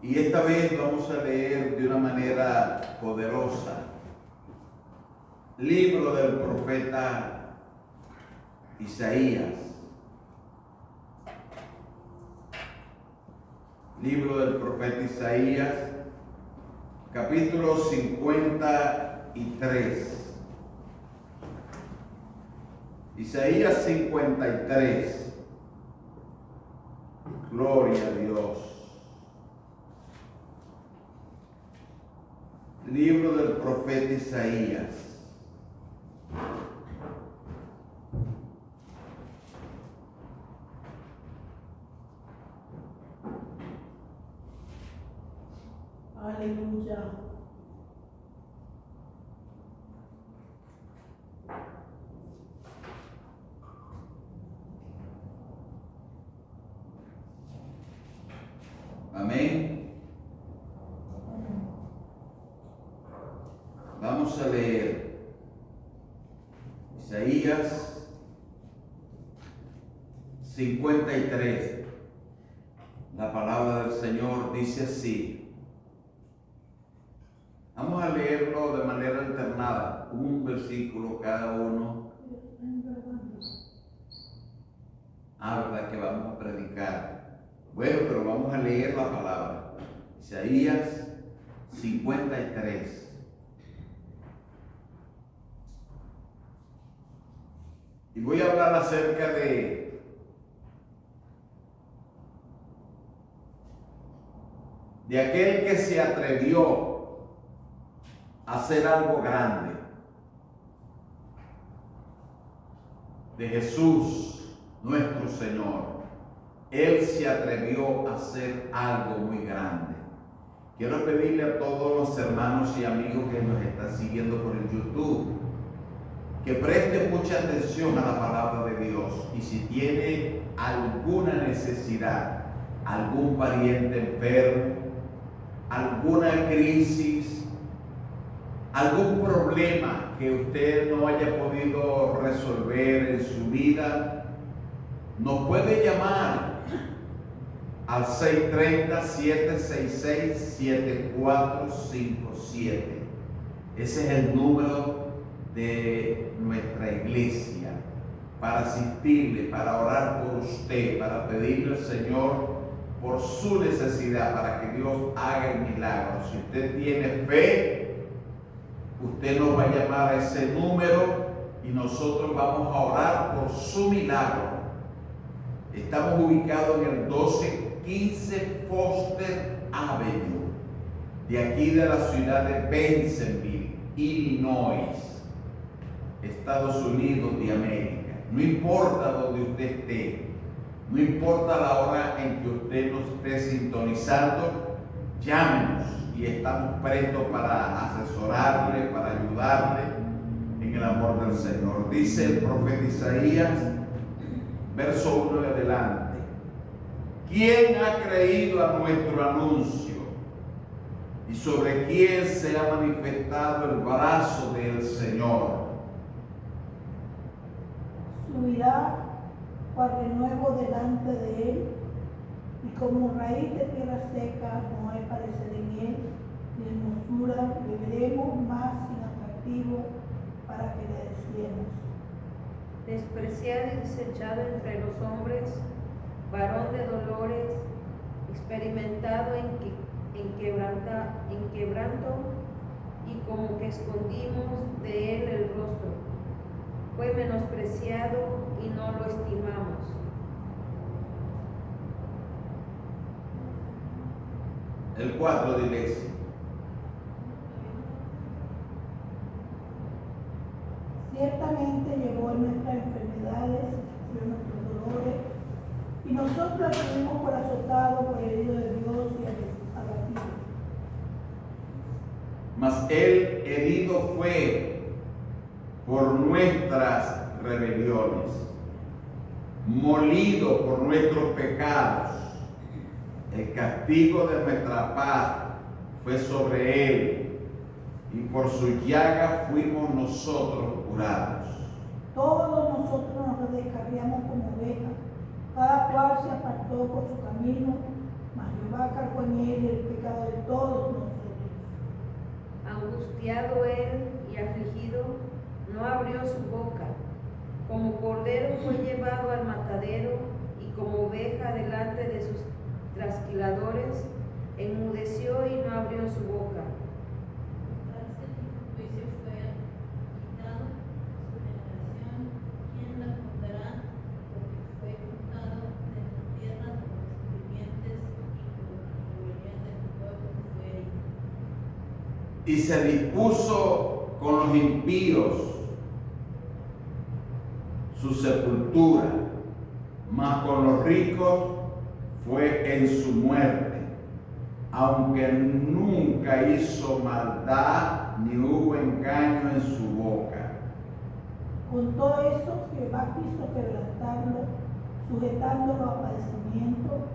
Y esta vez vamos a leer de una manera poderosa libro del profeta Isaías. Libro del profeta Isaías, capítulo 53. Isaías 53. Gloria a Dios. Libro del profeta Isaías. Aleluya. Amén. Vamos a leer Isaías 53. La palabra del Señor dice así. Vamos a leerlo de manera alternada, un versículo cada uno. ¿Verdad que vamos a predicar? Bueno, pero vamos a leer la palabra. Isaías 53. Y voy a hablar acerca de aquel que se atrevió a hacer algo grande, de Jesús, nuestro Señor. Él se atrevió a hacer algo muy grande. Quiero pedirle a todos los hermanos y amigos que nos están siguiendo por el YouTube que presten mucha atención a la palabra de Dios, y si tiene alguna necesidad, algún pariente enfermo, alguna crisis, algún problema que usted no haya podido resolver en su vida, nos puede llamar al 630-766-7457. Ese es el número de nuestra iglesia para asistirle, para orar por usted, para pedirle al Señor por su necesidad, para que Dios haga el milagro. Si usted tiene fe, usted nos va a llamar a ese número y nosotros vamos a orar por su milagro. Estamos ubicados en el 1215 Foster Avenue, de aquí de la ciudad de Bensenville, Illinois, Estados Unidos de América. No importa donde usted esté, no importa la hora en que usted nos esté sintonizando, llámenos y estamos prestos para asesorarle, para ayudarle en el amor del Señor. Dice el profeta Isaías, verso 1 en adelante: ¿quién ha creído a nuestro anuncio? ¿Y sobre quién se ha manifestado el brazo del Señor? Subirá cual renuevo delante de él, y como raíz de tierra seca no hay parecer en él, ni hermosura le veremos más sin atractivo para que le deseemos. Despreciado y desechado entre los hombres, varón de dolores, experimentado en quebranto, y como que escondimos de él el rostro. Fue menospreciado y no lo estimamos. El 4 de iglesia. Ciertamente llevó nuestras enfermedades, sufrió nuestros dolores, y nosotros tuvimos por azotado, por herido de Dios y abatido. Mas él herido fue por nuestras rebeliones, molido por nuestros pecados. El castigo de nuestra paz fue sobre él, y por su llaga fuimos nosotros curados. Todos nosotros nos descarriamos como ovejas, cada cual se apartó por su camino, mas Jehová cargó en él el pecado de todos nosotros. Angustiado él y afligido, no abrió su boca. Como cordero fue llevado al matadero, y como oveja delante de sus trasquiladores, enmudeció y no abrió su boca. Juicio fue quitado su generación, ¿quién la contará? Porque fue juntado en la tierra de los vivientes, y por la rebelión del pueblo fue herido. Y se dispuso con los impíos su sepultura, mas con los ricos fue en su muerte, aunque nunca hizo maldad ni hubo engaño en su boca. Con todo eso, Jehová quiso quebrantarlo, sujetándolo a padecimiento.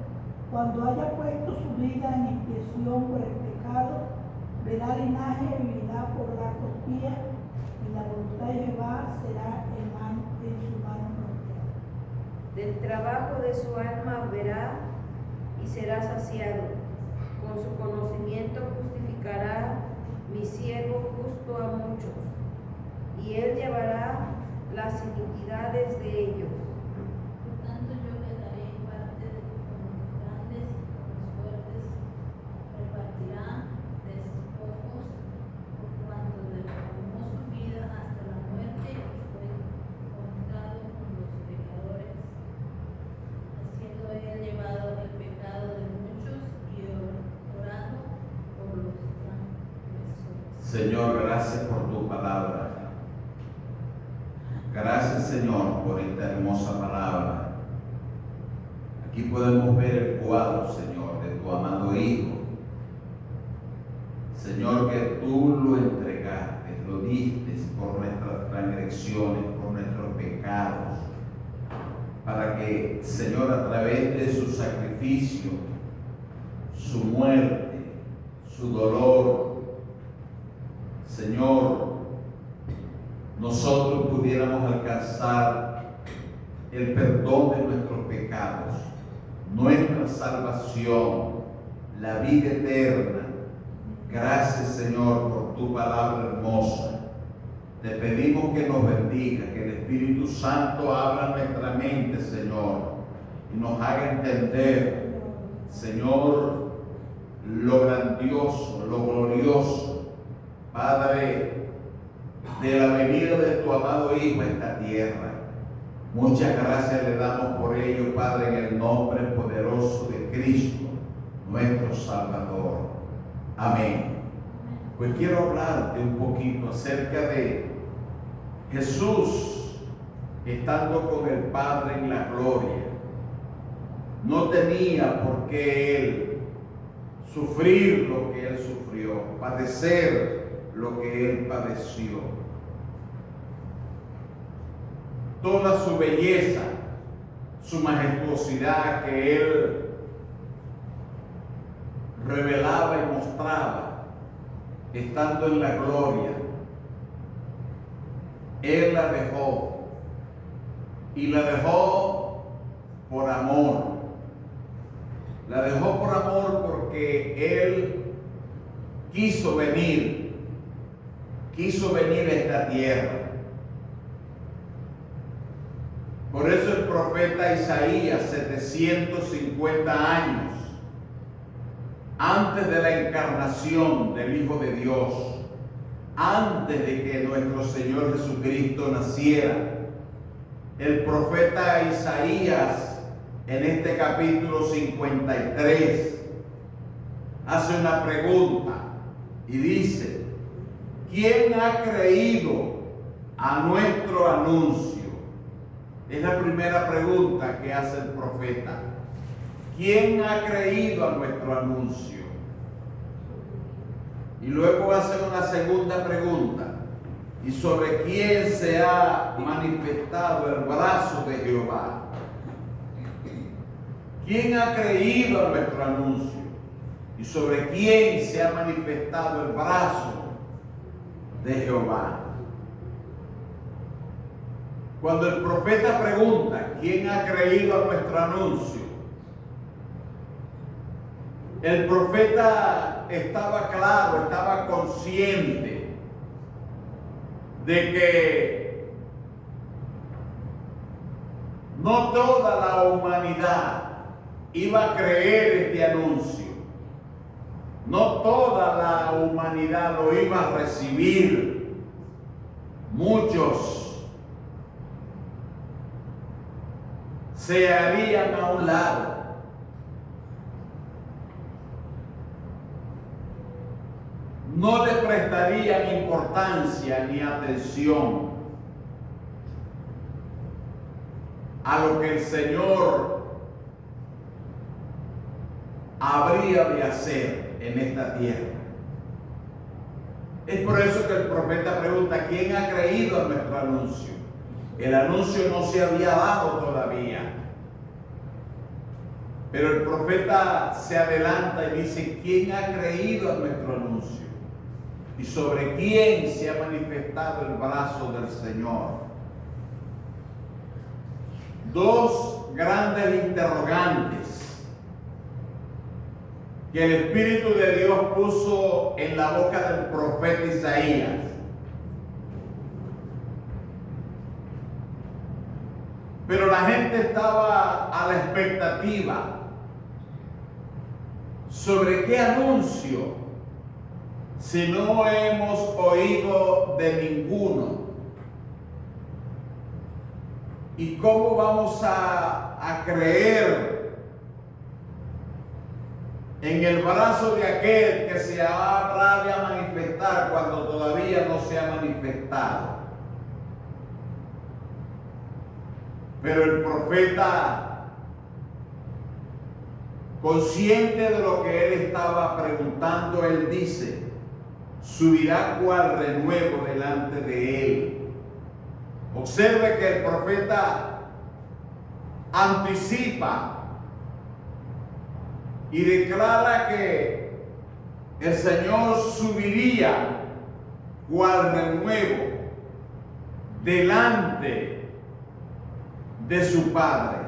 Cuando haya puesto su vida en expiación por el pecado, verá linaje y vivirá por largos días, y la voluntad de Jehová será en su mano confiada. Del trabajo de su alma verá y será saciado. Con su conocimiento justificará mi siervo justo a muchos, y él llevará las iniquidades de ellos. Por tanto, yo le daré parte con los grandes y con los fuertes, repartirá despojos, por cuanto derramó su vida hasta la muerte y fue contado con los pecadores, haciendo él llevado el pecado de muchos y orado por los transgresores. Señor, gracias por tu palabra. Gracias, Señor, por esta hermosa palabra. Aquí podemos ver el cuadro, Señor, de tu amado Hijo. Señor, que tú lo entregaste, lo diste por nuestras transgresiones, por nuestros pecados, para que, Señor, a través de su sacrificio, su muerte, su dolor, Señor, nosotros pudiéramos alcanzar el perdón de nuestros pecados, nuestra salvación, la vida eterna. Gracias, Señor, por tu palabra hermosa. Te pedimos que nos bendiga, que el Espíritu Santo abra nuestra mente, Señor, y nos haga entender, Señor, lo grandioso, lo glorioso, Padre, de la venida de tu amado Hijo a esta tierra. Muchas gracias le damos por ello, Padre, en el nombre poderoso de Cristo, nuestro Salvador. Amén. Pues quiero hablarte un poquito acerca de Jesús estando con el Padre en la gloria. No tenía por qué Él sufrir lo que Él sufrió, padecer lo que Él padeció. Toda su belleza, su majestuosidad que Él revelaba y mostraba, estando en la gloria, Él la dejó, y la dejó por amor. La dejó por amor porque Él quiso venir a esta tierra. Por eso el profeta Isaías, 750 años antes de la encarnación del Hijo de Dios, antes de que nuestro Señor Jesucristo naciera, el profeta Isaías, en este capítulo 53, hace una pregunta y dice: ¿quién ha creído a nuestro anuncio? Es la primera pregunta que hace el profeta. ¿Quién ha creído a nuestro anuncio? Y luego hace una segunda pregunta: ¿y sobre quién se ha manifestado el brazo de Jehová? ¿Quién ha creído a nuestro anuncio? ¿Y sobre quién se ha manifestado el brazo de Jehová? Cuando el profeta pregunta: ¿quién ha creído a nuestro anuncio?, El profeta estaba claro, estaba consciente de que no toda la humanidad iba a creer este anuncio. No toda la humanidad lo iba a recibir. Muchos se harían a un lado. No le prestarían importancia ni atención a lo que el Señor habría de hacer en esta tierra. Es por eso que el profeta pregunta: ¿quién ha creído a nuestro anuncio? El anuncio no se había dado todavía. Pero el profeta se adelanta y dice: ¿quién ha creído a nuestro anuncio? ¿Y sobre quién se ha manifestado el brazo del Señor? Dos grandes interrogantes que el Espíritu de Dios puso en la boca del profeta Isaías. Pero la gente estaba a la expectativa sobre qué anuncio, si no hemos oído de ninguno. ¿Y cómo vamos a creer en el brazo de aquel que se habrá de manifestar cuando todavía no se ha manifestado? Pero el profeta, consciente de lo que él estaba preguntando, él dice: subirá cual renuevo delante de él. Observe que el profeta anticipa y declara que el Señor subiría cual renuevo delante de su Padre,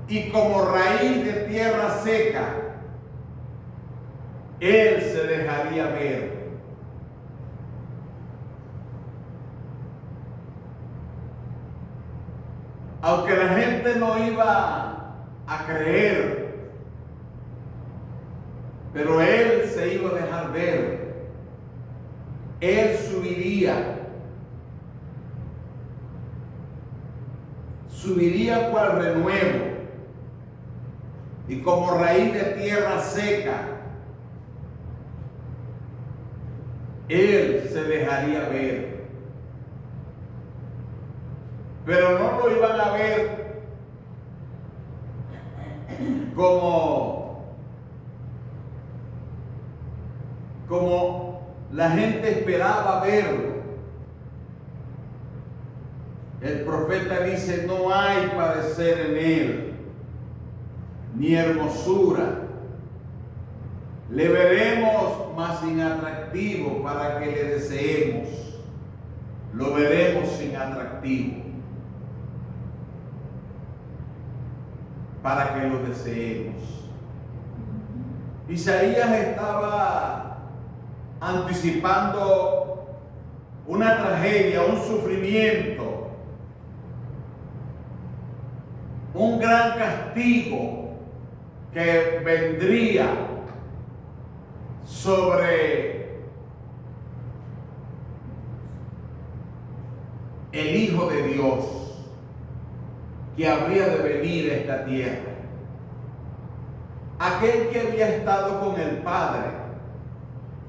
y como raíz de tierra seca, Él se dejaría ver. Aunque la gente no iba a creer, pero Él se iba a dejar ver. Él subiría cual renuevo, y como raíz de tierra seca, Él se dejaría ver. Pero no lo iban a ver como la gente esperaba verlo. El profeta dice: no hay parecer en él, ni hermosura. Le veremos más sin atractivo para que le deseemos. Lo veremos sin atractivo para que lo deseemos. Isaías estaba anticipando una tragedia, un sufrimiento, un gran castigo que vendría sobre el Hijo de Dios, que habría de venir a esta tierra. Aquel que había estado con el Padre,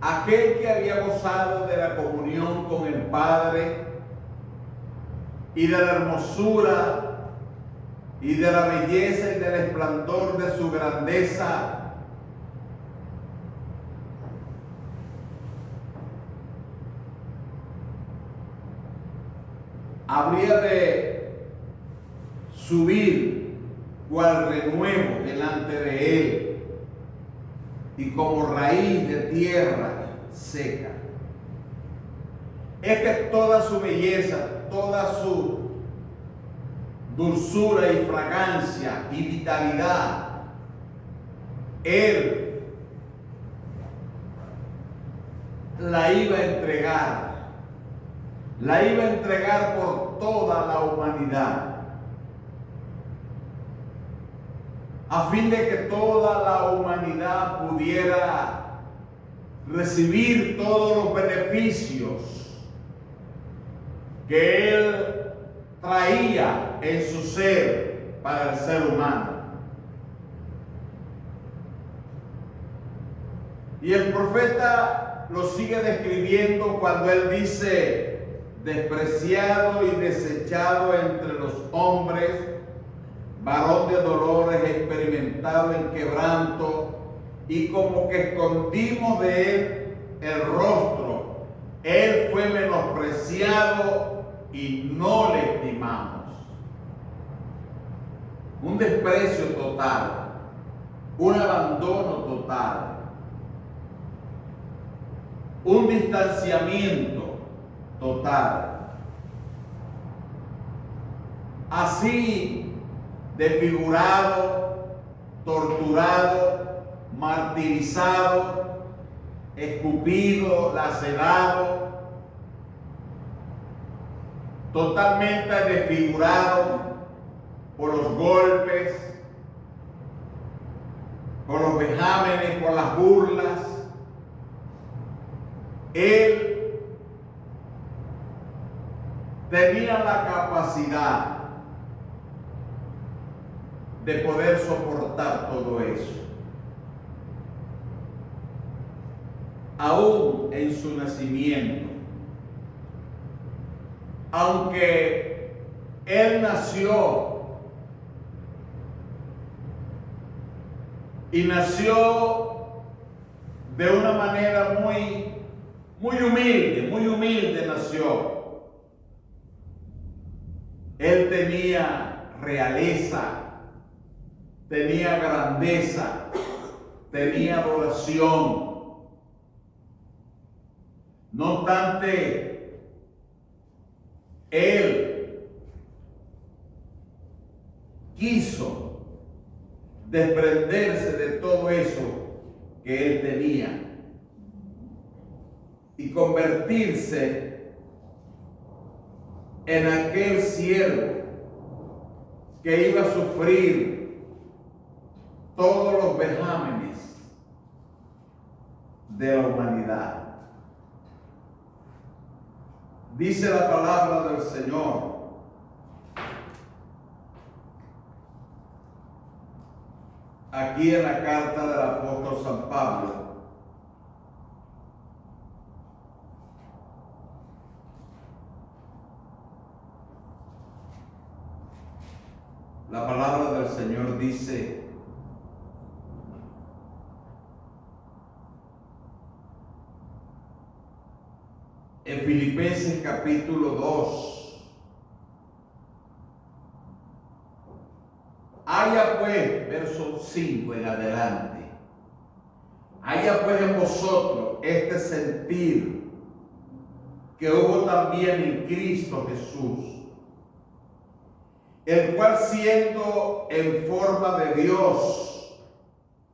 aquel que había gozado de la comunión con el Padre y de la hermosura y de la belleza y del esplendor de su grandeza, habría de subir cual renuevo delante de él, y como raíz de tierra seca. Es que toda su belleza, toda su dulzura y fragancia y vitalidad Él la iba a entregar por toda la humanidad, a fin de que toda la humanidad pudiera recibir todos los beneficios que Él traía en su ser para el ser humano. Y el profeta lo sigue describiendo cuando él dice: despreciado y desechado entre los hombres, varón de dolores, experimentado en quebranto, y como que escondimos de él el rostro. Él fue menospreciado y no le estimamos. Un desprecio total, un abandono total, un distanciamiento total. Así, desfigurado, torturado, martirizado, escupido, lacerado, totalmente desfigurado por los golpes, por los vejámenes, por las burlas. Él tenía la capacidad de poder soportar todo eso. Aún en su nacimiento, aunque él nació y nació de una manera muy humilde nació. Él tenía realeza, tenía grandeza, tenía adoración. No obstante, él quiso desprenderse de todo eso que él tenía y convertirse en aquel siervo que iba a sufrir todos los vejámenes de la humanidad. Dice la palabra del Señor aquí en la carta del apóstol San Pablo, la palabra del Señor dice: en Filipenses capítulo 2, haya pues, verso 5 en adelante, haya pues en vosotros este sentir que hubo también en Cristo Jesús, el cual, siendo en forma de Dios,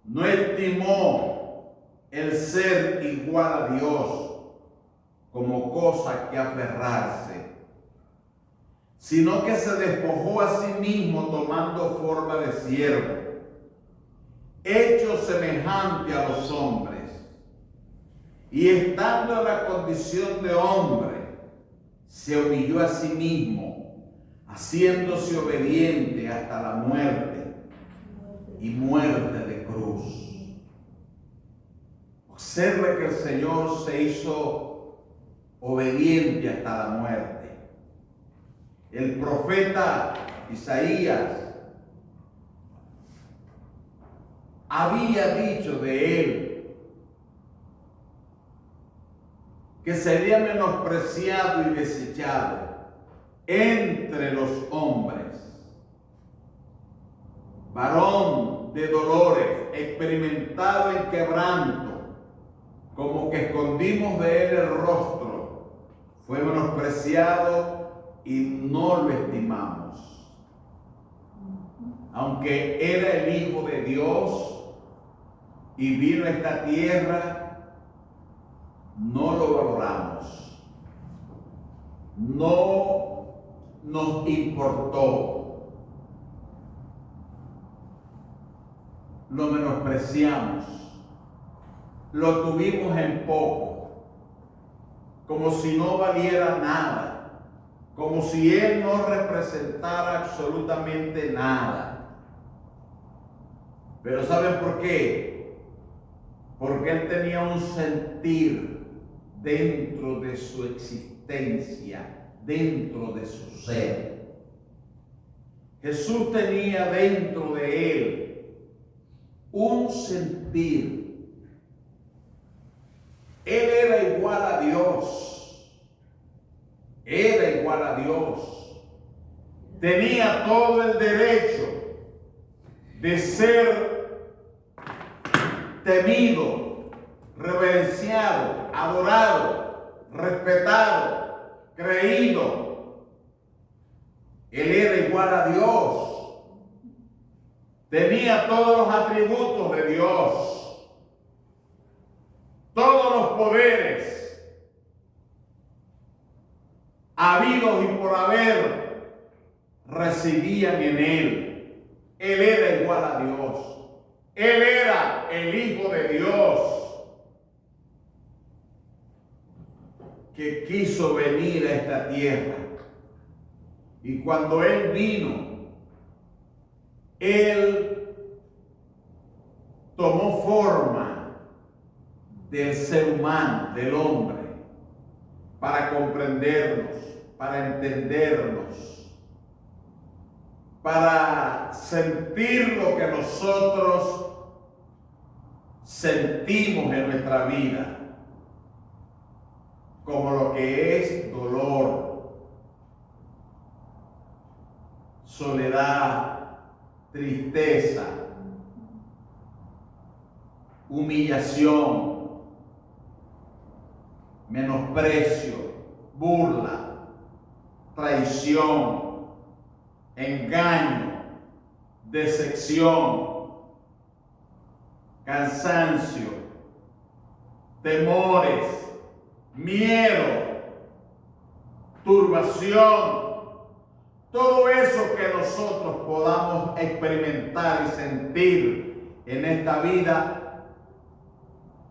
no estimó el ser igual a Dios como cosa que aferrarse, sino que se despojó a sí mismo tomando forma de siervo, hecho semejante a los hombres, y estando en la condición de hombre, se humilló a sí mismo, haciéndose obediente hasta la muerte y muerte de cruz. Observe que el Señor se hizo obediente hasta la muerte. El profeta Isaías había dicho de él que sería menospreciado y desechado entre los hombres, varón de dolores, experimentado en quebranto, como que escondimos de él el rostro, fue menospreciado y no lo estimamos. Aunque era el Hijo de Dios, y vino a esta tierra, no lo valoramos, no nos importó, lo menospreciamos, lo tuvimos en poco, como si no valiera nada, como si Él no representara absolutamente nada. Pero ¿saben por qué? Porque Él tenía un sentir dentro de su existencia, dentro de su ser. Jesús tenía dentro de Él un sentir. Él era igual a Dios. Era igual a Dios. Tenía todo el derecho de ser temido, reverenciado, adorado, respetado, creído. Él era igual a Dios. Tenía todos los atributos de Dios. Todos los poderes habidos y por haber residían en Él. Él era igual a Dios. Él era el Hijo de Dios que quiso venir a esta tierra. Y cuando Él vino, Él tomó forma del ser humano, del hombre, para comprendernos, para entendernos, para sentir lo que nosotros sentimos en nuestra vida, como lo que es dolor, soledad, tristeza, humillación, menosprecio, burla, traición, engaño, decepción, cansancio, temores, miedo, turbación, todo eso que nosotros podamos experimentar y sentir en esta vida,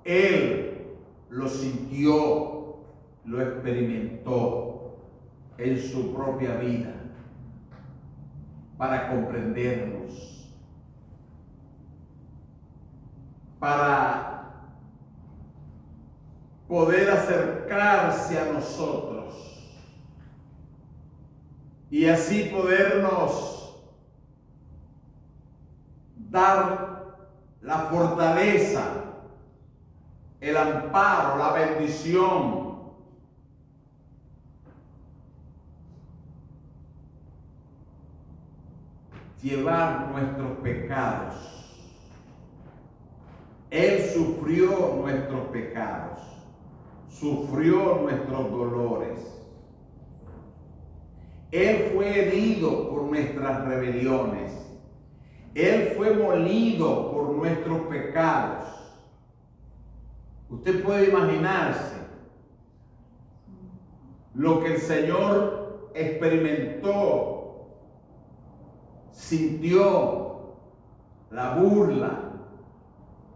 Él lo sintió, lo experimentó en su propia vida para comprendernos, para poder acercarse a nosotros y así podernos dar la fortaleza, el amparo, la bendición llevar nuestros pecados. Él sufrió nuestros pecados, sufrió nuestros dolores. Él fue herido por nuestras rebeliones. Él fue molido por nuestros pecados. Usted puede imaginarse lo que el Señor experimentó, sintió, la burla,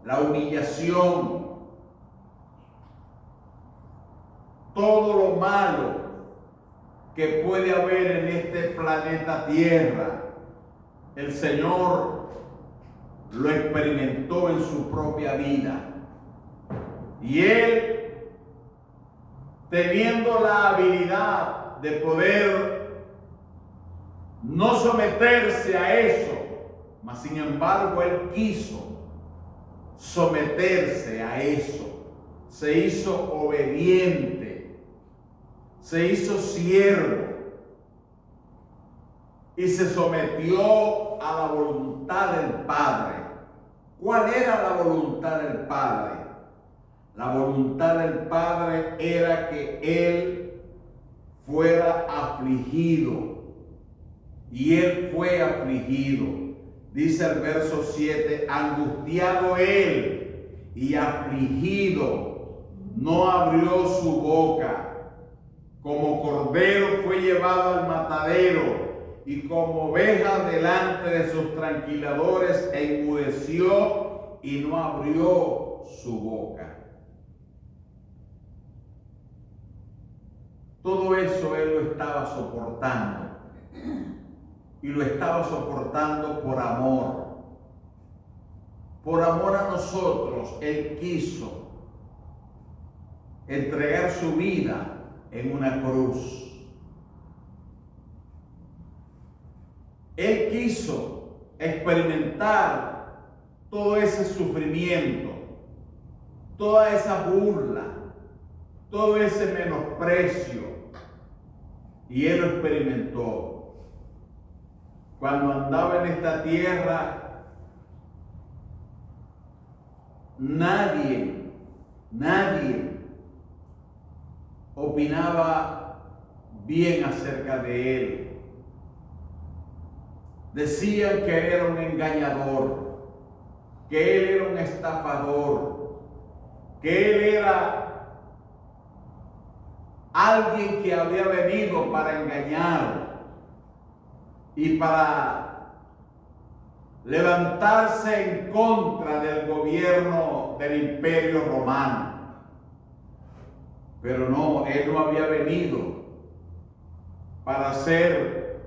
la humillación, todo lo malo que puede haber en este planeta Tierra. El Señor lo experimentó en su propia vida. Y Él, teniendo la habilidad de poder no someterse a eso, mas sin embargo Él quiso someterse a eso. Se hizo obediente, se hizo siervo y se sometió a la voluntad del Padre. ¿Cuál era la voluntad del Padre? La voluntad del Padre era que Él fuera afligido. Y Él fue afligido. Dice el verso 7, angustiado Él y afligido, no abrió su boca. Como cordero fue llevado al matadero, y como oveja delante de sus tranquiladores, enmudeció y no abrió su boca. Todo eso él lo estaba soportando, y lo estaba soportando por amor. Por amor a nosotros, él quiso entregar su vida en una cruz. Él quiso experimentar todo ese sufrimiento, toda esa burla, todo ese menosprecio, y él lo experimentó. Cuando andaba en esta tierra, nadie opinaba bien acerca de él. Decían que él era un engañador, que él era un estafador, que él era alguien que había venido para engañar y para levantarse en contra del gobierno del Imperio Romano. Pero no, él no había venido para hacer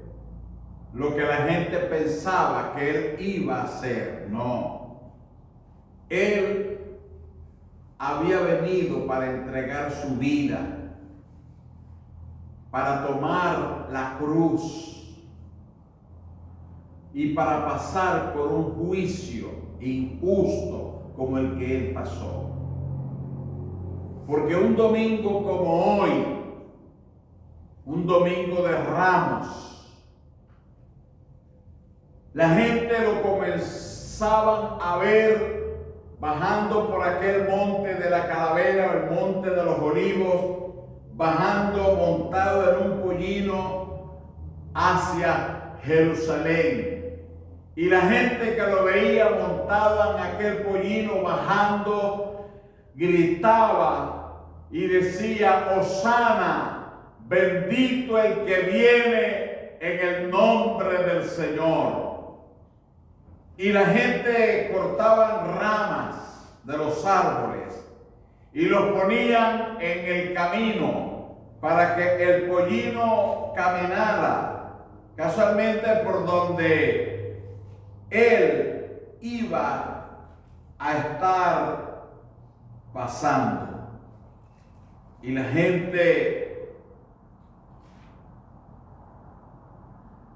lo que la gente pensaba que él iba a hacer. No, él había venido para entregar su vida, para tomar la cruz y para pasar por un juicio injusto como el que él pasó. Porque un domingo como hoy, un domingo de Ramos, la gente lo comenzaban a ver bajando por aquel monte de la Calavera, el monte de los Olivos, bajando montado en un pollino hacia Jerusalén. Y la gente que lo veía montado en aquel pollino bajando, gritaba y decía: Hosana, bendito el que viene en el nombre del Señor. Y la gente cortaban ramas de los árboles y los ponían en el camino para que el pollino caminara casualmente por donde él iba a estar pasando. Y la gente,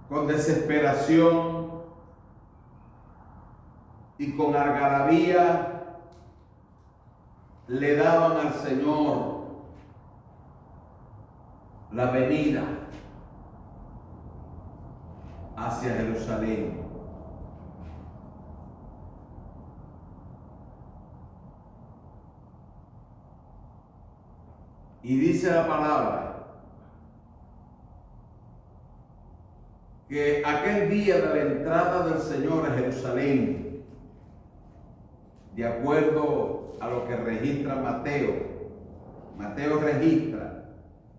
con desesperación y con algarabía, le daban al Señor la venida hacia Jerusalén. Y dice la palabra que aquel día de la entrada del Señor a Jerusalén, de acuerdo a lo que registra Mateo registra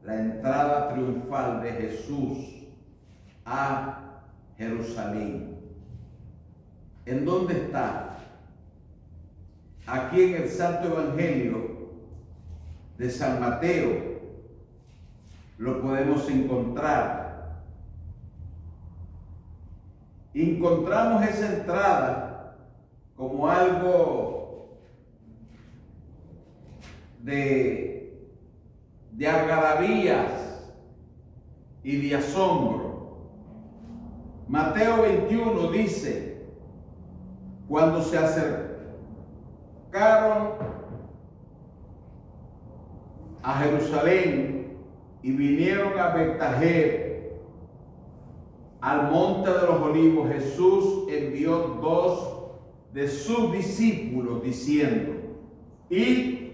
la entrada triunfal de Jesús a Jerusalén. ¿En dónde está? Aquí en el Santo Evangelio de San Mateo lo podemos encontrar. Encontramos esa entrada como algo de algarabías y de asombro. Mateo 21 dice: cuando se acercaron a Jerusalén y vinieron a Betfagé, al monte de los Olivos, Jesús envió 2 de sus discípulos diciendo: id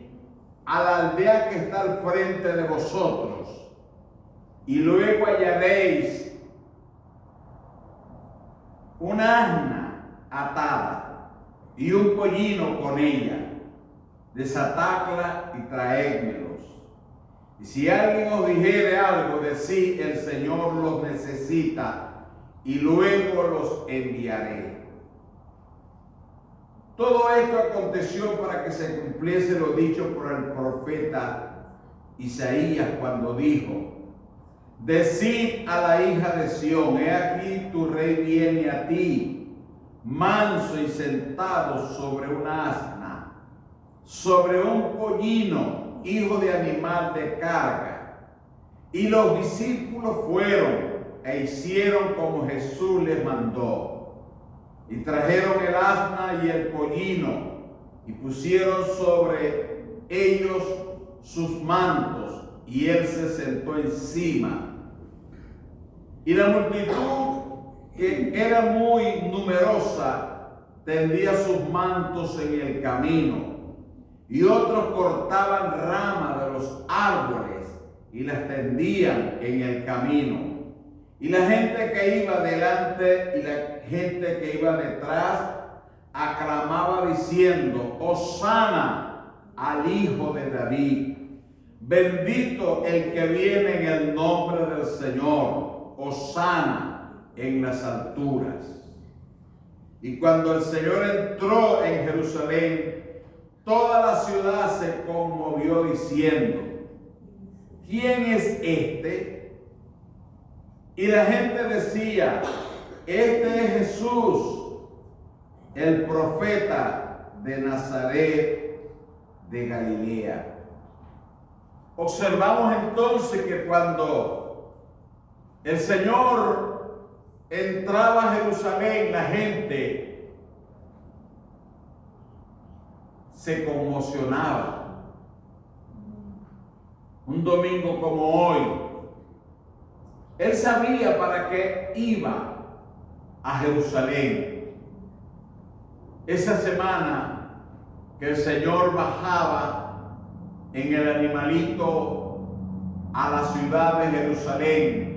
a la aldea que está al frente de vosotros, y luego hallaréis una asna atada y un pollino con ella, desatadla y traédmelos. Y si alguien os dijere algo, decid, el Señor los necesita, y luego los enviaré. Todo esto aconteció para que se cumpliese lo dicho por el profeta Isaías cuando dijo: decid a la hija de Sión, he aquí tu rey viene a ti, manso y sentado sobre una asna, sobre un pollino, hijo de animal de carga. Y los discípulos fueron e hicieron como Jesús les mandó. Y trajeron el asna y el pollino, y pusieron sobre ellos sus mantos, y él se sentó encima. Y la multitud, que era muy numerosa, tendía sus mantos en el camino, y otros cortaban ramas de los árboles y las tendían en el camino. Y la gente que iba delante y la gente que iba detrás aclamaba diciendo: Hosana al Hijo de David. Bendito el que viene en el nombre del Señor. Hosana en las alturas. Y cuando el Señor entró en Jerusalén, toda la ciudad se conmovió diciendo: ¿quién es este? Y la gente decía: este es Jesús, el profeta de Nazaret de Galilea. Observamos entonces que cuando el Señor entraba a Jerusalén, la gente se conmocionaba. Un domingo como hoy, él sabía para qué iba a Jerusalén. Esa semana que el Señor bajaba en el animalito a la ciudad de Jerusalén,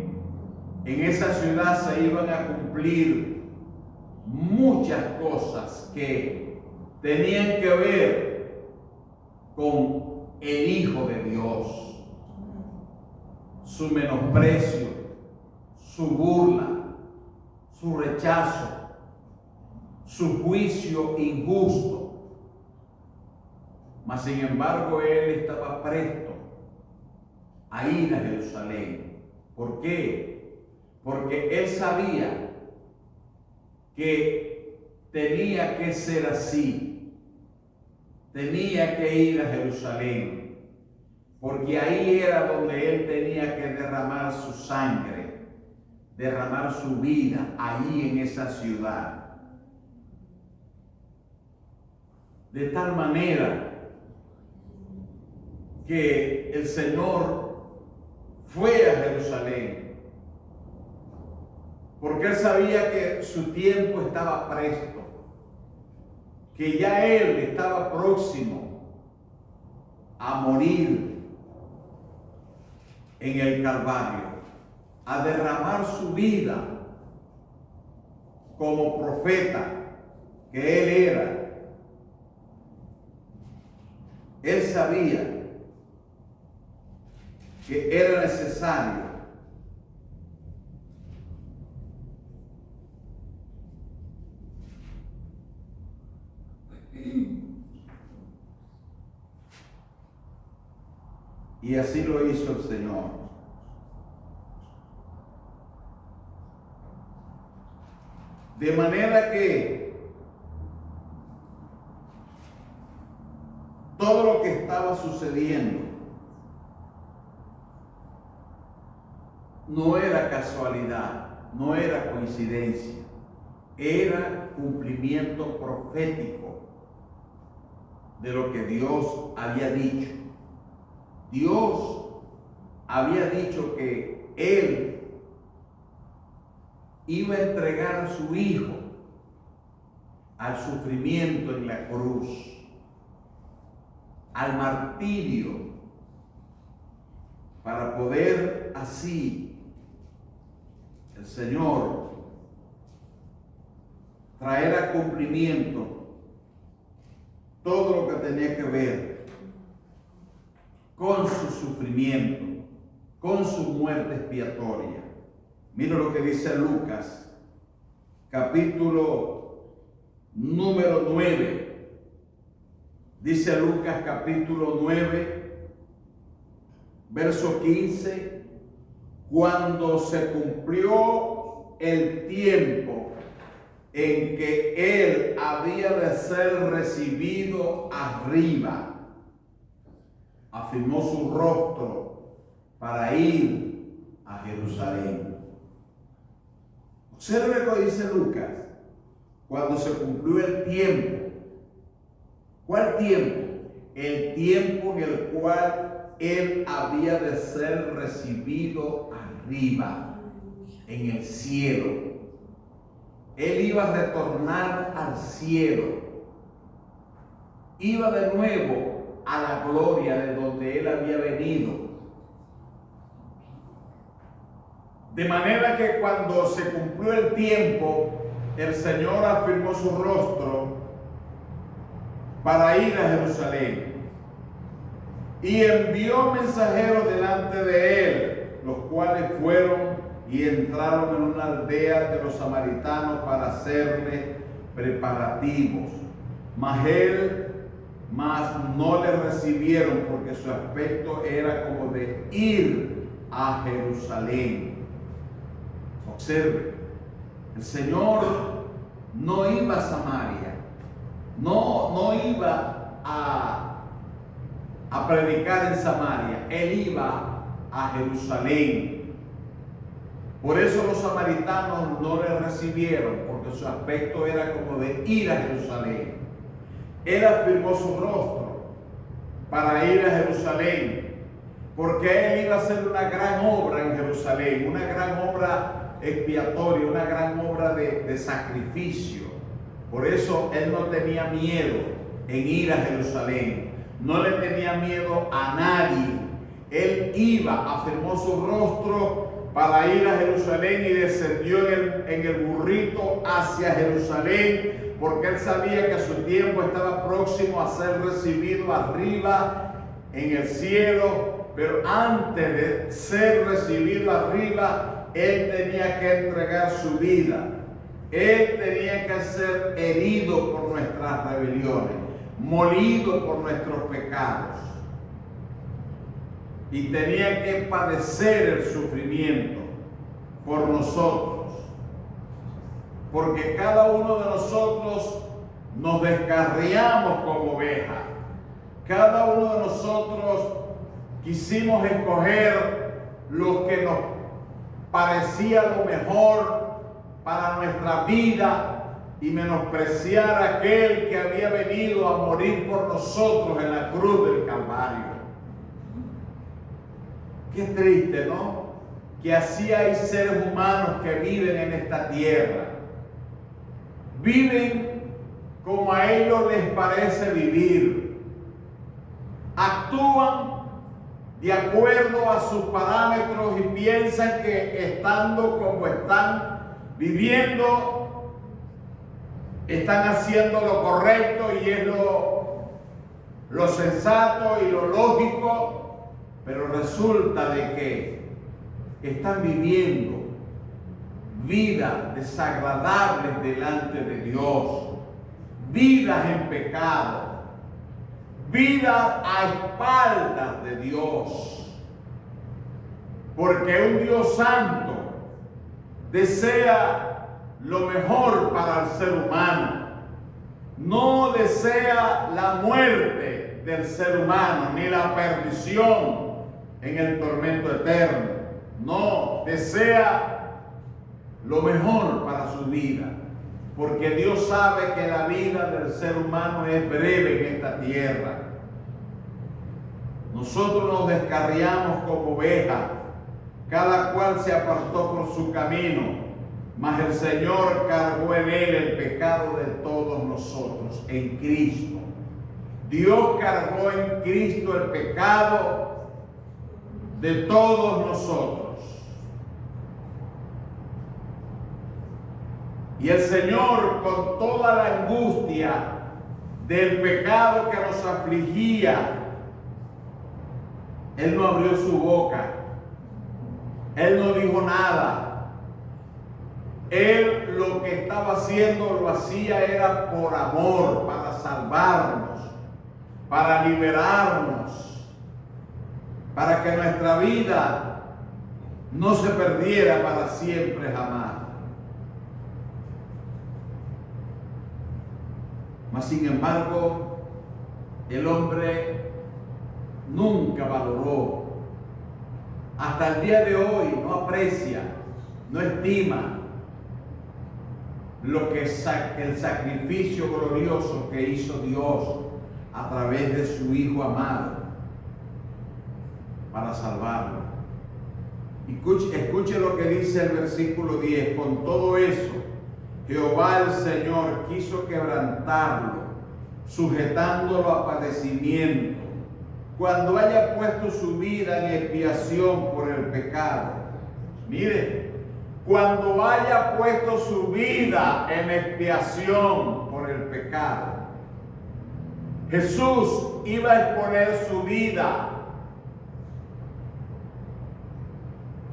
en esa ciudad se iban a cumplir muchas cosas que tenían que ver con el Hijo de Dios. Su menosprecio, su burla, su rechazo, su juicio injusto. Mas sin embargo él estaba presto a ir a Jerusalén. ¿Por qué? Porque él sabía que tenía que ser así. Tenía que ir a Jerusalén, porque ahí era donde él tenía que derramar su sangre, derramar su vida, ahí en esa ciudad. De tal manera que el Señor fue a Jerusalén, porque él sabía que su tiempo estaba presto, que ya él estaba próximo a morir en el Calvario, a derramar su vida como profeta que él era. Él sabía que era necesario y así lo hizo el Señor. De manera que todo lo que estaba sucediendo no era casualidad, no era coincidencia, era cumplimiento profético de lo que Dios había dicho. Dios había dicho que Él iba a entregar a su Hijo al sufrimiento en la cruz, al martirio, para poder así el Señor traer a cumplimiento todo lo que tenía que ver con su sufrimiento, con su muerte expiatoria. Mira lo que dice Lucas, capítulo número 9. Dice Lucas capítulo 9, verso 15, cuando se cumplió el tiempo en que él había de ser recibido arriba, afirmó su rostro para ir a Jerusalén. Observe lo que dice Lucas, cuando se cumplió el tiempo. ¿Cuál tiempo? El tiempo en el cual él había de ser recibido arriba, en el cielo. Él iba a retornar al cielo. Iba de nuevo a la gloria de donde él había venido. De manera que cuando se cumplió el tiempo, el Señor afirmó su rostro para ir a Jerusalén y envió mensajeros delante de él, los cuales fueron y entraron en una aldea de los samaritanos para hacerle preparativos. Mas no le recibieron, porque su aspecto era como de ir a Jerusalén. Observe, el Señor no iba a Samaria, no iba a predicar en Samaria, él iba a Jerusalén. Por eso los samaritanos no le recibieron, porque su aspecto era como de ir a Jerusalén. Él afirmó su rostro para ir a Jerusalén, porque él iba a hacer una gran obra en Jerusalén, una gran obra expiatoria, una gran obra de sacrificio. Por eso él no tenía miedo en ir a Jerusalén, no le tenía miedo a nadie. Él iba, afirmó su rostro para ir a Jerusalén y descendió en el burrito hacia Jerusalén, porque él sabía que su tiempo estaba próximo a ser recibido arriba en el cielo. Pero antes de ser recibido arriba, él tenía que entregar su vida. Él tenía que ser herido por nuestras rebeliones, molido por nuestros pecados, y tenía que padecer el sufrimiento por nosotros, porque cada uno de nosotros nos descarriamos como ovejas. Cada uno de nosotros quisimos escoger lo que nos parecía lo mejor para nuestra vida y menospreciar a aquel que había venido a morir por nosotros en la cruz del Calvario. Qué triste, ¿no? Que así hay seres humanos que viven en esta tierra. Viven como a ellos les parece vivir. Actúan de acuerdo a sus parámetros y piensan que estando como están viviendo, están haciendo lo correcto y es lo sensato y lo lógico, pero resulta de que están viviendo vidas desagradables delante de Dios, vidas en pecado, vida a espaldas de Dios, porque un Dios santo desea lo mejor para el ser humano, no desea la muerte del ser humano ni la perdición en el tormento eterno, no, desea lo mejor para su vida, porque Dios sabe que la vida del ser humano es breve en esta tierra. Nosotros nos descarriamos como ovejas, cada cual se apartó por su camino, mas el Señor cargó en él el pecado de todos nosotros, en Cristo. Dios cargó en Cristo el pecado de todos nosotros. Y el Señor, con toda la angustia del pecado que nos afligía, Él no abrió su boca. Él no dijo nada. Él lo que estaba haciendo, lo hacía era por amor, para salvarnos, para liberarnos, para que nuestra vida no se perdiera para siempre jamás. Mas sin embargo, el hombre nunca valoró, hasta el día de hoy no aprecia, no estima lo que es el sacrificio glorioso que hizo Dios a través de su Hijo amado para salvarlo. Escuche lo que dice el versículo 10. Con todo eso, Jehová el Señor quiso quebrantarlo, sujetándolo a padecimiento, cuando haya puesto su vida en expiación por el pecado. Mire, cuando haya puesto su vida en expiación por el pecado. Jesús iba a exponer su vida,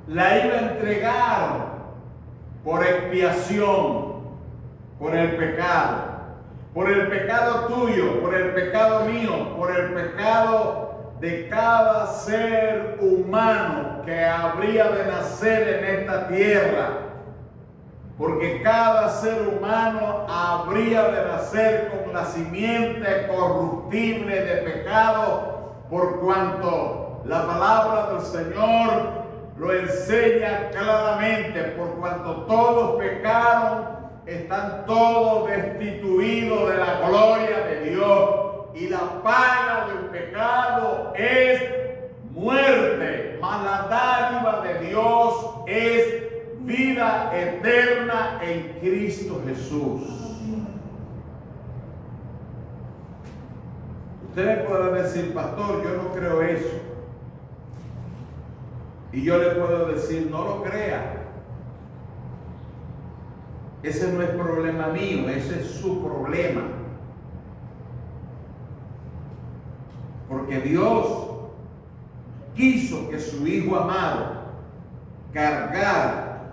la iba a entregar por expiación por el pecado tuyo, por el pecado mío, por el pecado de cada ser humano que habría de nacer en esta tierra, porque cada ser humano habría de nacer con la simiente corruptible de pecado, por cuanto la palabra del Señor lo enseña claramente. Por cuanto todos pecaron, están todos destituidos de la gloria de Dios, y la paga del pecado es muerte, mas la dádiva de Dios es vida eterna en Cristo Jesús. Usted me puede decir, pastor, yo no creo eso. Y yo le puedo decir, no lo crea. Ese no es problema mío, ese es su problema. Porque Dios quiso que su Hijo amado cargara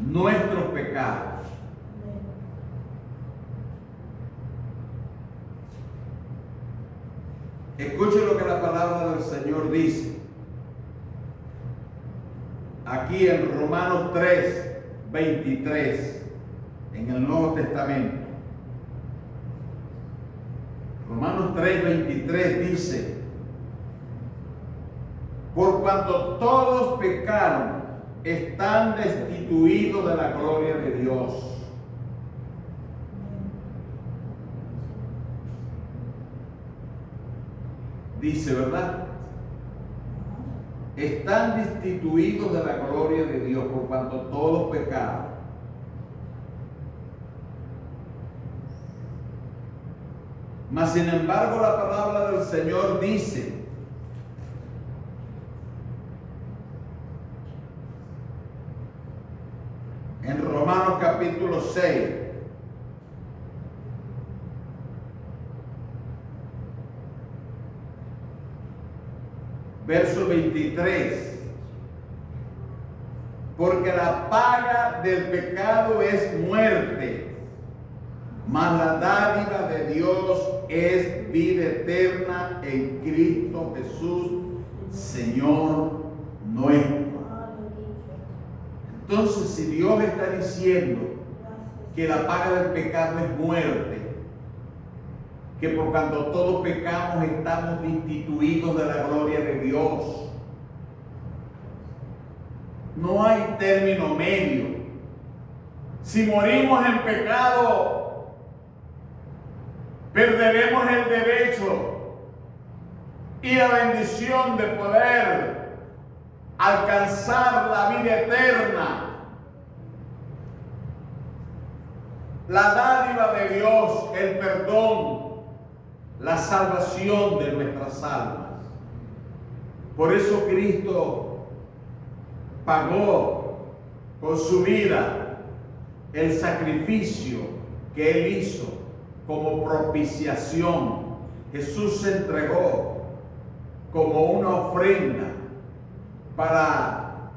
nuestros pecados. Escuche lo que la palabra del Señor dice aquí en Romanos 3, 23, en el Nuevo Testamento. Romanos 3, 23 dice: por cuanto todos pecaron, están destituidos de la gloria de Dios. Dice, ¿verdad? Están destituidos de la gloria de Dios por cuanto todos pecaron. Mas sin embargo la palabra del Señor dice en Romanos capítulo 6, verso 23, porque la paga del pecado es muerte, mas la dádiva de Dios es vida eterna en Cristo Jesús, Señor nuestro. Entonces, si Dios está diciendo que la paga del pecado es muerte, que por cuanto todos pecamos estamos destituidos de la gloria de Dios, no hay término medio. Si morimos en pecado, perderemos el derecho y la bendición de poder alcanzar la vida eterna, la dádiva de Dios, el perdón, la salvación de nuestras almas. Por eso Cristo pagó con su vida el sacrificio que Él hizo como propiciación. Jesús se entregó como una ofrenda para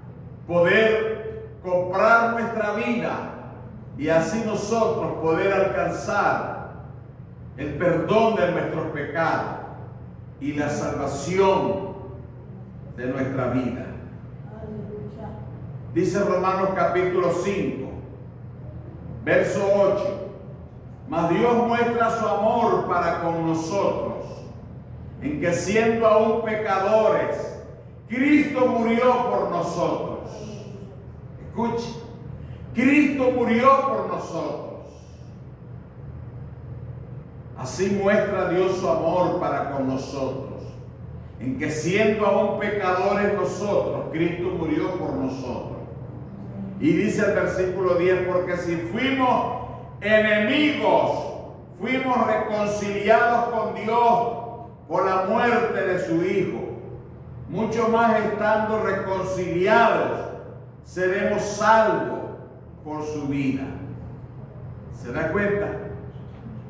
poder comprar nuestra vida y así nosotros poder alcanzar el perdón de nuestros pecados y la salvación de nuestra vida. Aleluya. Dice Romanos capítulo 5, verso 8. Mas Dios muestra su amor para con nosotros, en que siendo aún pecadores, Cristo murió por nosotros. Escuche, Cristo murió por nosotros. Así muestra Dios su amor para con nosotros, en que siendo aún pecadores nosotros, Cristo murió por nosotros. Y dice el versículo 10, porque si fuimos enemigos, fuimos reconciliados con Dios por la muerte de su Hijo. Mucho más estando reconciliados, seremos salvos por su vida. ¿Se da cuenta?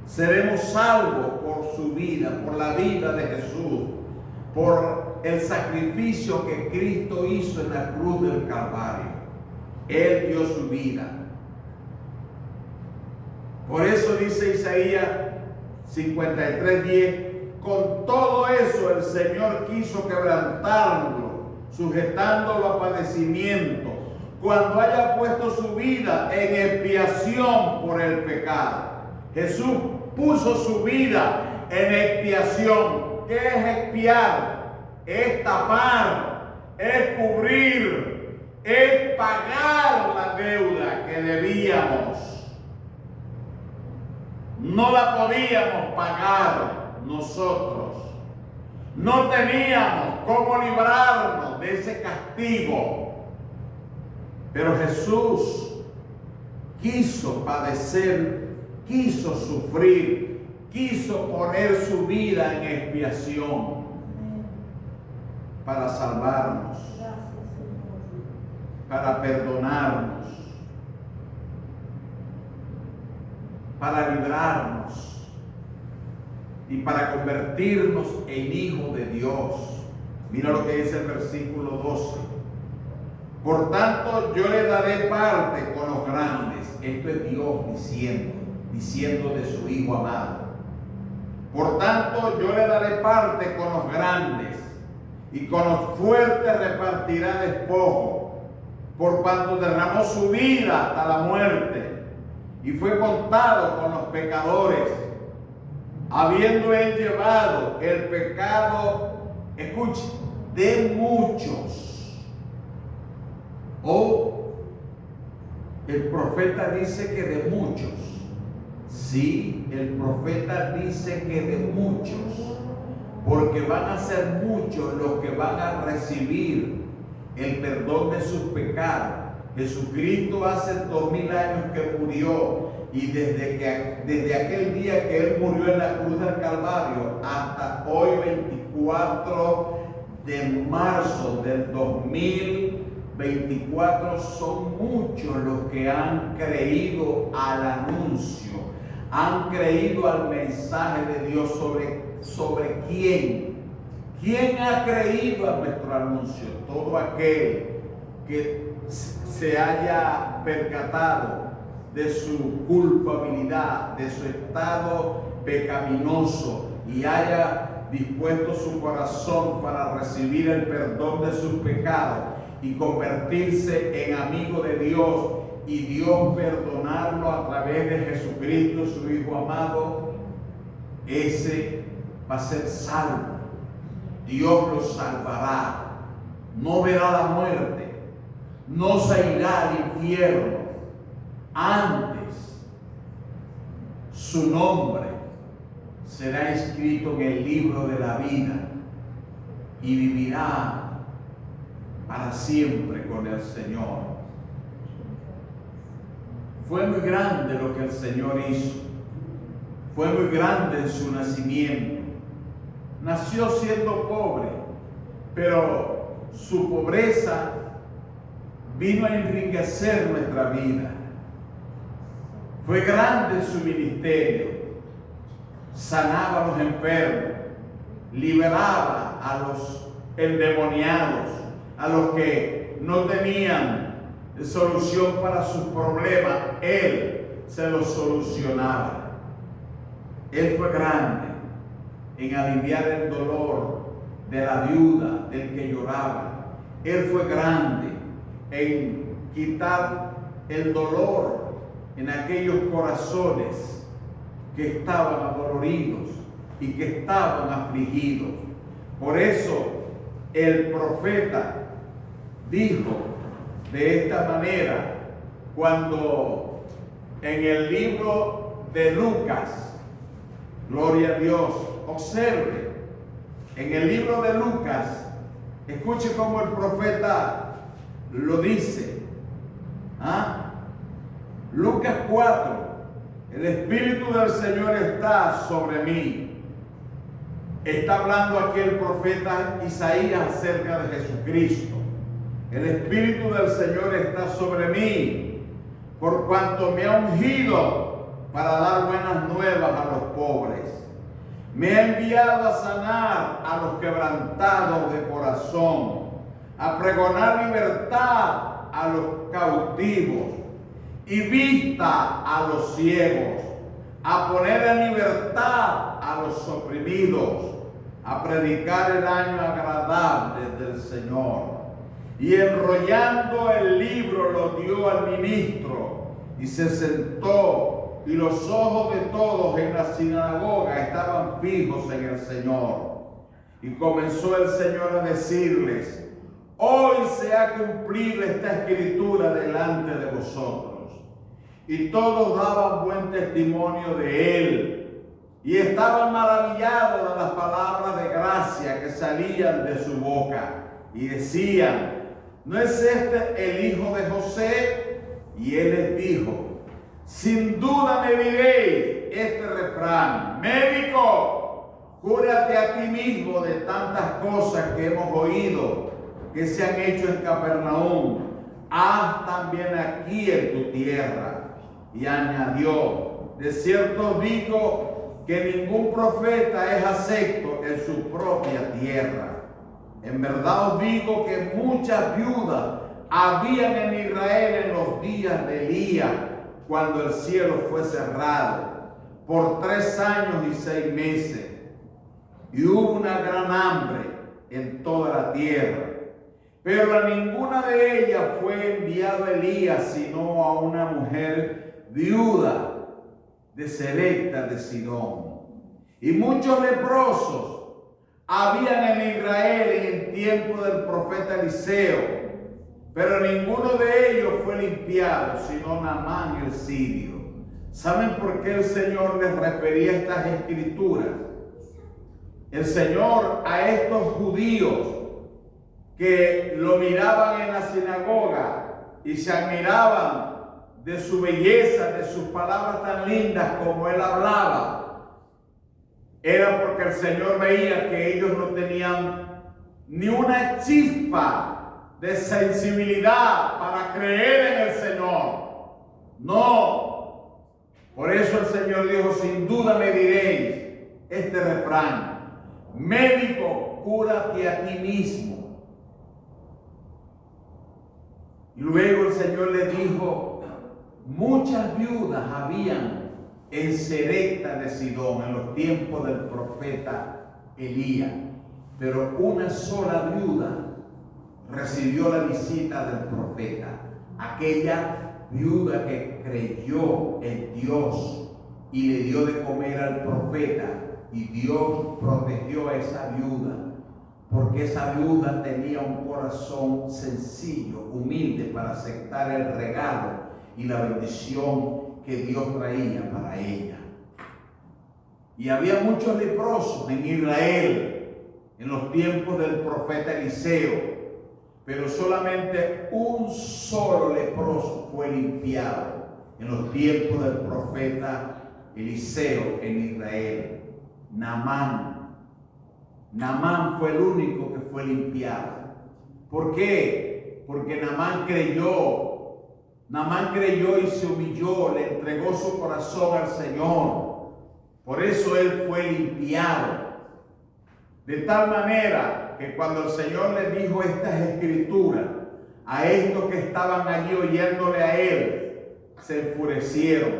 Seremos salvos por su vida, por la vida de Jesús, por el sacrificio que Cristo hizo en la cruz del Calvario. Él dio su vida. Por eso dice Isaías 53:10, con todo eso el Señor quiso quebrantarlo, sujetándolo a padecimiento, cuando haya puesto su vida en expiación por el pecado. Jesús puso su vida en expiación. ¿Qué es expiar? Es tapar, es cubrir, es pagar la deuda que debíamos. No la podíamos pagar nosotros. No teníamos cómo librarnos de ese castigo. Pero Jesús quiso padecer, quiso sufrir, quiso poner su vida en expiación para salvarnos, para perdonarnos, para librarnos y para convertirnos en hijos de Dios. Mira lo que dice el versículo 12. Por tanto, yo le daré parte con los grandes. Esto es Dios diciendo de su Hijo amado. Por tanto, yo le daré parte con los grandes, y con los fuertes repartirá despojo, por cuanto derramó su vida hasta la muerte, y fue contado con los pecadores, habiendo él llevado el pecado, escuche, de muchos. El profeta dice que de muchos. Sí, el profeta dice que de muchos, porque van a ser muchos los que van a recibir el perdón de sus pecados. Jesucristo hace 2000 años que murió, y desde aquel día que Él murió en la cruz del Calvario hasta hoy 24 de marzo del 2024, son muchos los que han creído al anuncio, han creído al mensaje de Dios. ¿Sobre quién? ¿Quién ha creído a nuestro anuncio? Todo aquel que se haya percatado de su culpabilidad, de su estado pecaminoso, y haya dispuesto su corazón para recibir el perdón de sus pecados y convertirse en amigo de Dios, y Dios perdonarlo a través de Jesucristo, su Hijo amado. Ese va a ser salvo. Dios lo salvará. No verá la muerte, no se irá al infierno. Antes, su nombre será escrito en el libro de la vida y vivirá para siempre con el Señor. Fue muy grande lo que el Señor hizo. Fue muy grande en su nacimiento. Nació siendo pobre, pero su pobreza vino a enriquecer nuestra vida. Fue grande en su ministerio. sanaba a los enfermos, liberaba a los endemoniados, a los que no tenían solución para sus problemas. Él se los solucionaba. Él fue grande en aliviar el dolor de la viuda, del que lloraba. Él fue grande en quitar el dolor en aquellos corazones que estaban adoloridos y que estaban afligidos. Por eso el profeta dijo de esta manera cuando en el libro de Lucas, gloria a Dios, observe, en el libro de Lucas, escuche cómo el profeta lo dice. Lucas 4, el Espíritu del Señor está sobre mí. Está hablando aquí el profeta Isaías acerca de Jesucristo. El Espíritu del Señor está sobre mí, por cuanto me ha ungido para dar buenas nuevas a los pobres. Me ha enviado a sanar a los quebrantados de corazón, a pregonar libertad a los cautivos y vista a los ciegos, a poner en libertad a los oprimidos, a predicar el año agradable del Señor. Y enrollando el libro lo dio al ministro y se sentó, y los ojos de todos en la sinagoga estaban fijos en el Señor. Y comenzó el Señor a decirles: hoy se ha cumplido esta escritura delante de vosotros. Y todos daban buen testimonio de él, y estaban maravillados de las palabras de gracia que salían de su boca, y decían: ¿no es este el hijo de José? Y él les dijo: sin duda me diréis este refrán: médico, cúrate a ti mismo de tantas cosas que hemos oído que se han hecho en Capernaum, haz también aquí en tu tierra. Y añadió: de cierto digo que ningún profeta es acepto en su propia tierra. En verdad os digo que muchas viudas habían en Israel en los días de Elías, cuando el cielo fue cerrado por 3 años y 6 meses, y hubo una gran hambre en toda la tierra. Pero a ninguna de ellas fue enviado Elías, sino a una mujer viuda de Sarepta de Sidón. Y muchos leprosos habían en Israel en el tiempo del profeta Eliseo, pero ninguno de ellos fue limpiado, sino Naamán el sirio. ¿Saben por qué el Señor les refería estas escrituras? El Señor a estos judíos que lo miraban en la sinagoga y se admiraban de su belleza, de sus palabras tan lindas como él hablaba, era porque el Señor veía que ellos no tenían ni una chispa de sensibilidad para creer en el Señor. No. Por eso el Señor dijo: sin duda me diréis este refrán: médico, cúrate a ti mismo. Y luego el Señor le dijo: muchas viudas habían en Sarepta de Sidón en los tiempos del profeta Elías, pero una sola viuda recibió la visita del profeta, aquella viuda que creyó en Dios y le dio de comer al profeta, y Dios protegió a esa viuda porque esa viuda tenía un corazón sencillo, humilde, para aceptar el regalo y la bendición que Dios traía para ella. Y había muchos leprosos en Israel en los tiempos del profeta Eliseo, pero solamente un solo leproso fue limpiado en los tiempos del profeta Eliseo en Israel: Naamán. Naamán fue el único que fue limpiado. ¿Por qué? Porque Naamán creyó y se humilló, le entregó su corazón al Señor. Por eso él fue limpiado. De tal manera que cuando el Señor le dijo estas escrituras a estos que estaban allí oyéndole a él, se enfurecieron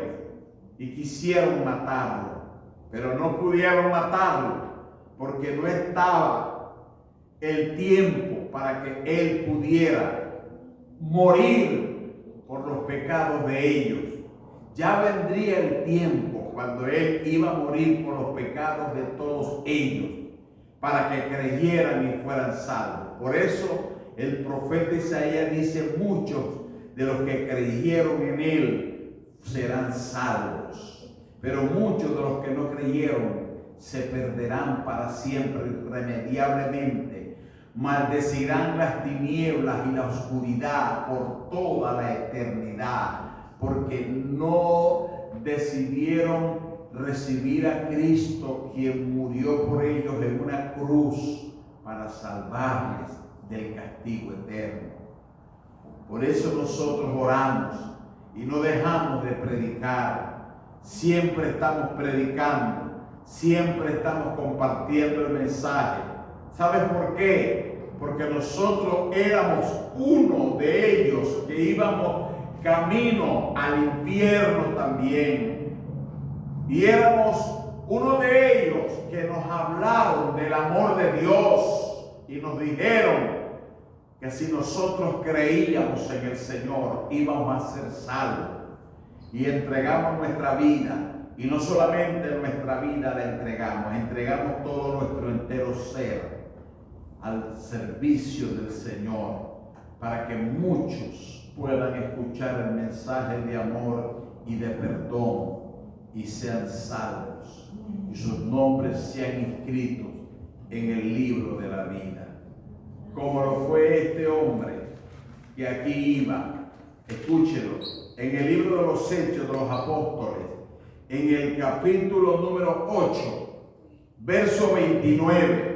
y quisieron matarlo, pero no pudieron matarlo porque no estaba el tiempo para que él pudiera morir por los pecados de ellos. Ya vendría el tiempo cuando él iba a morir por los pecados de todos ellos, para que creyeran y fueran salvos. Por eso el profeta Isaías dice: muchos de los que creyeron en él serán salvos, pero muchos de los que no creyeron se perderán para siempre, irremediablemente. Maldecirán las tinieblas y la oscuridad por toda la eternidad, porque no decidieron recibir a Cristo, quien murió por ellos en una cruz para salvarles del castigo eterno. Por eso nosotros oramos y no dejamos de predicar. Siempre estamos predicando, siempre estamos compartiendo el mensaje. ¿Sabes por qué? Porque nosotros éramos uno de ellos que íbamos camino al infierno también. Y éramos uno de ellos que nos hablaron del amor de Dios y nos dijeron que si nosotros creíamos en el Señor íbamos a ser salvos. Y entregamos nuestra vida. Y no solamente nuestra vida la entregamos todo nuestro entero ser al servicio del Señor, para que muchos puedan escuchar el mensaje de amor y de perdón y sean salvos y sus nombres sean inscritos en el libro de la vida, como lo fue este hombre que aquí iba. Escúchelo, en el libro de los Hechos de los Apóstoles, en el capítulo número 8, verso 29,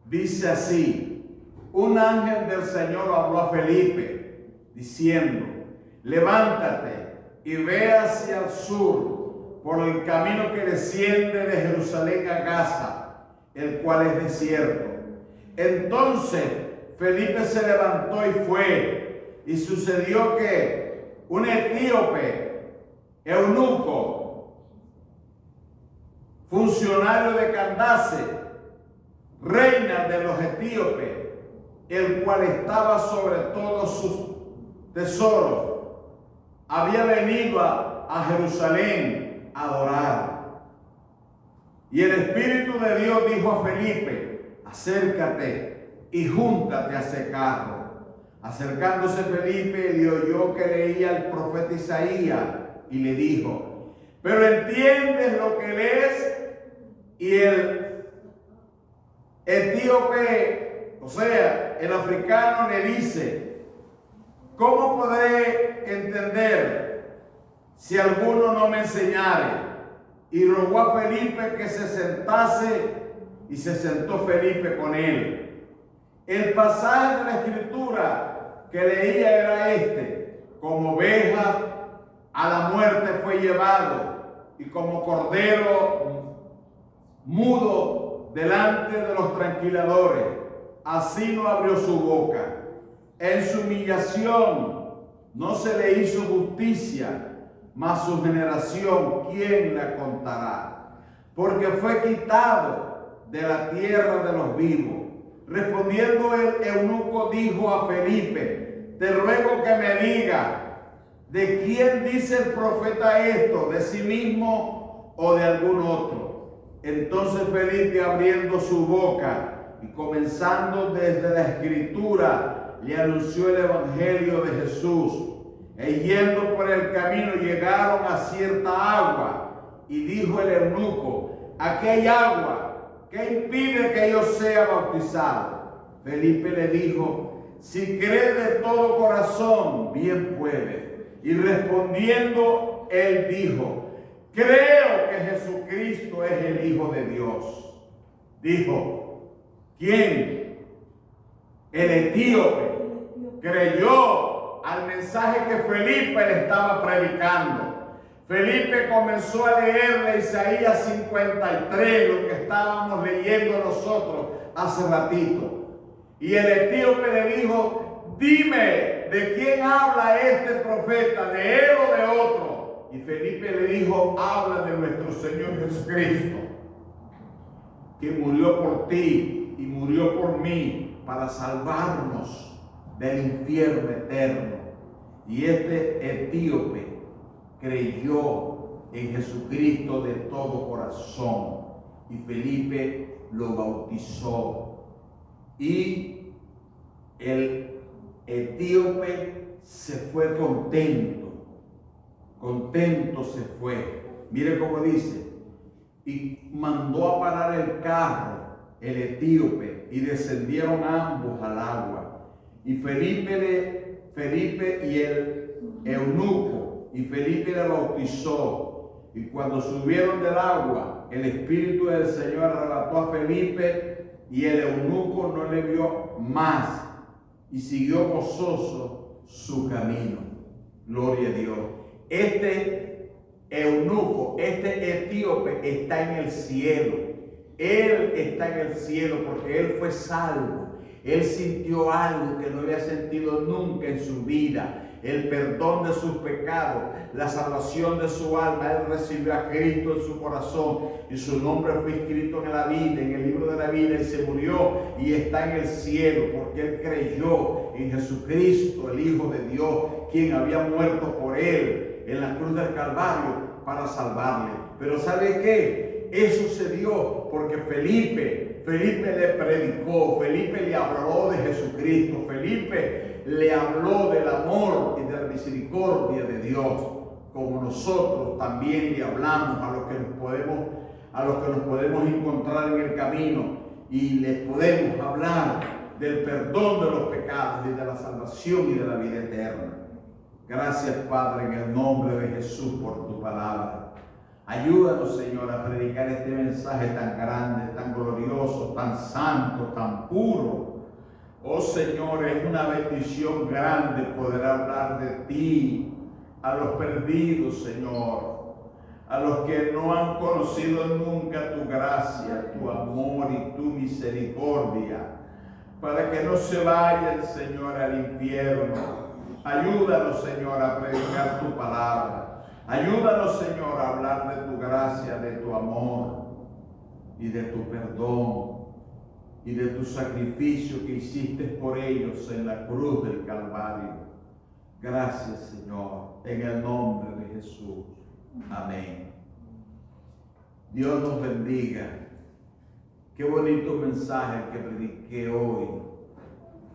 dice así: un ángel del Señor habló a Felipe diciendo: levántate y ve hacia el sur por el camino que desciende de Jerusalén a Gaza, el cual es desierto. Entonces Felipe se levantó y fue, y sucedió que un etíope, eunuco, funcionario de Candace, reina de los etíopes, el cual estaba sobre todos sus tesoros, había venido a Jerusalén a adorar. Y el Espíritu de Dios dijo a Felipe: acércate y júntate a ese carro. Acercándose Felipe, le oyó que leía el profeta Isaías y le dijo: ¿pero entiendes lo que lees? Y el etíope, o sea, el africano, le dice: ¿cómo podré entender si alguno no me enseñare? Y rogó a Felipe que se sentase, y se sentó Felipe con él. El pasaje de la Escritura que leía era este: como oveja a la muerte fue llevado, y como cordero mudo delante de los tranquiladores, así no abrió su boca. En su humillación no se le hizo justicia, mas su generación, ¿quién la contará? Porque fue quitado de la tierra de los vivos. Respondiendo el eunuco dijo a Felipe: te ruego que me diga, ¿de quién dice el profeta esto? ¿De sí mismo o de algún otro? Entonces Felipe, abriendo su boca y comenzando desde la Escritura, le anunció el evangelio de Jesús. E yendo por el camino llegaron a cierta agua, y dijo el eunuco: aquí hay agua, ¿qué impide que yo sea bautizado? Felipe le dijo: si crees de todo corazón, bien puedes. Y respondiendo él dijo: creo que Jesucristo es el Hijo de Dios. Dijo: ¿quién? El etíope creyó al mensaje que Felipe le estaba predicando. Felipe comenzó a leerle Isaías 53, lo que estábamos leyendo nosotros hace ratito. Y el etíope le dijo: dime, ¿de quién habla este profeta? ¿De él o de otro? Y Felipe le dijo: habla de nuestro Señor Jesucristo, que murió por ti y murió por mí para salvarnos del infierno eterno. Y este etíope creyó en Jesucristo de todo corazón, y Felipe lo bautizó. Y el etíope se fue contento se fue. Mire cómo dice: y mandó a parar el carro el etíope, y descendieron ambos al agua. Y Felipe y el eunuco, y Felipe le bautizó. Y cuando subieron del agua, el Espíritu del Señor arrebató a Felipe, y el eunuco no le vio más, y siguió gozoso su camino. Gloria a Dios. Este eunuco, este etíope está en el cielo. Él está en el cielo porque él fue salvo. Él sintió algo que no había sentido nunca en su vida: el perdón de sus pecados, la salvación de su alma. Él recibió a Cristo en su corazón y su nombre fue escrito en la vida, en el libro de la vida, y se murió y está en el cielo porque él creyó en Jesucristo, el Hijo de Dios, quien había muerto por él en la cruz del Calvario para salvarle. Pero ¿sabe qué? Eso se dio porque Felipe le predicó, Felipe le habló de Jesucristo, Felipe le habló del amor y de la misericordia de Dios, como nosotros también le hablamos a los que nos podemos encontrar en el camino, y les podemos hablar del perdón de los pecados y de la salvación y de la vida eterna. Gracias, Padre, en el nombre de Jesús, por tu palabra. Ayúdanos, Señor, a predicar este mensaje tan grande, tan glorioso, tan santo, tan puro. Oh, Señor, es una bendición grande poder hablar de ti a los perdidos, Señor, a los que no han conocido nunca tu gracia, tu amor y tu misericordia, para que no se vayan, Señor, al infierno. Ayúdanos, Señor, a predicar tu palabra. Ayúdanos, Señor, a hablar de tu gracia, de tu amor y de tu perdón y de tu sacrificio que hiciste por ellos en la cruz del Calvario. Gracias, Señor, en el nombre de Jesús. Amén. Dios nos bendiga. Qué bonito mensaje que prediqué hoy.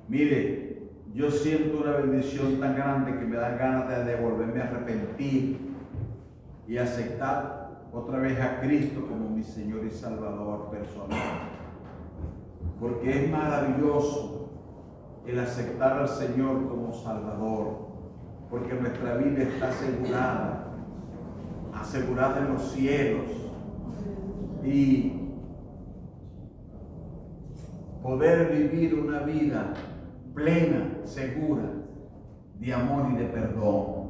Mire, yo siento una bendición tan grande que me da ganas de volverme a arrepentir y aceptar otra vez a Cristo como mi Señor y Salvador personal. Porque es maravilloso el aceptar al Señor como Salvador, porque nuestra vida está asegurada en los cielos, y poder vivir una vida plena, segura, de amor y de perdón.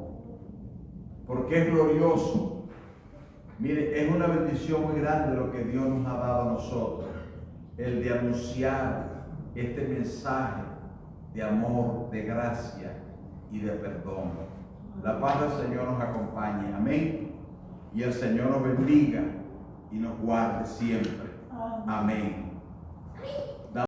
Porque es glorioso. Mire, es una bendición muy grande lo que Dios nos ha dado a nosotros, el de anunciar este mensaje de amor, de gracia y de perdón. La paz del Señor nos acompañe. Amén. Y el Señor nos bendiga y nos guarde siempre. Amén.